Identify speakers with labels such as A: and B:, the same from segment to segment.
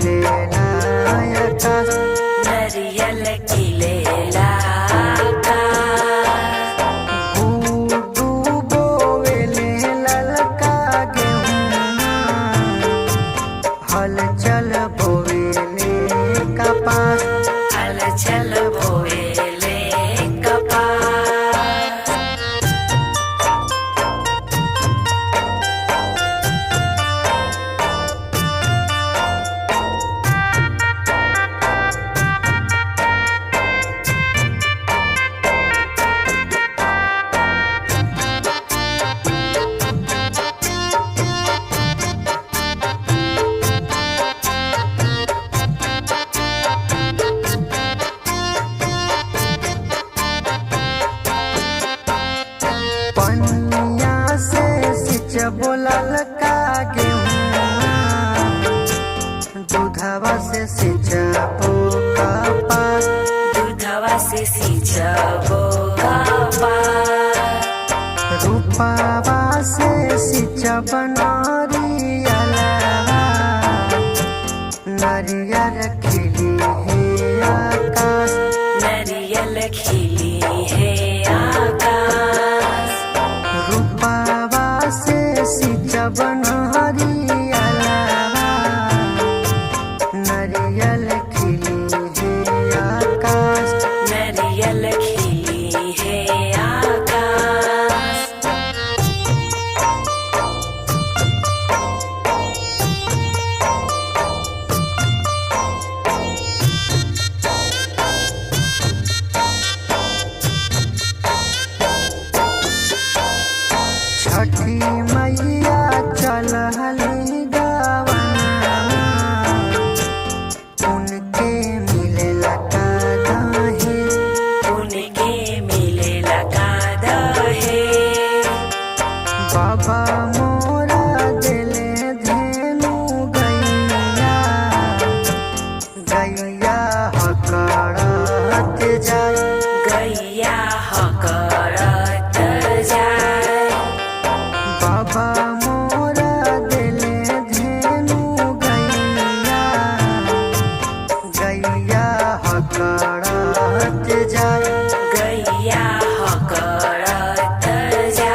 A: खिलेला आकाश,
B: नरियल खिलेला आकाश।
A: गुड्डू बोवेले ललका गेहुआ, हल चल बोवेले कपास,
B: हल चल बोएले कपास।
A: पनिया से सिंचबो ललका गेहुआ, दूधवा से सिंचबो कपास,
B: दूधवा से सिंचबो कपास।
A: रूपावा से सिंचब नारियलवा, नारियल खिली है आकाश,
B: नरियल खिली है आकाश।
A: रूपावा से सिंचब नारियलवा, नारियल खिली है आकाश,
B: नरियल खिली है आकाश।
A: छठी मैया चलहली गवना, उनके मिलेला का दहे,
B: उनके मिलेला का दहेज।
A: बाबा मोरा दिले धेनु गैया, गैया हकड़त जाय,
B: गैया हकड़त जाय।
A: बाबा मोरा दिले धेनु गैया, गैया हकड़त जाय,
B: गैया हकड़त जाय।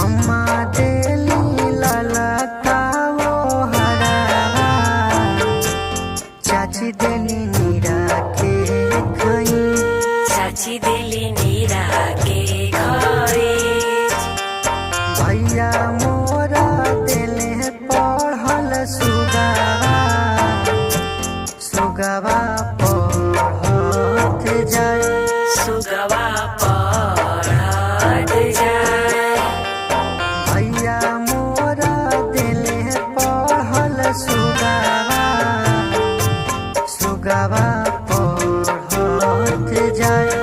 A: अम्मा देली ललका वो हरावा, चाची देली नीरा के खई,
B: चाची देली नीरा के खरीच।
A: भैया मोरा देले पढ़ल सुगावा, सुगावा पढ़त जाय,
B: सुगवा पढ़त जाय।
A: भैया मोरा देले पढ़ल सुगावा, सुगावा पढ़त जाय।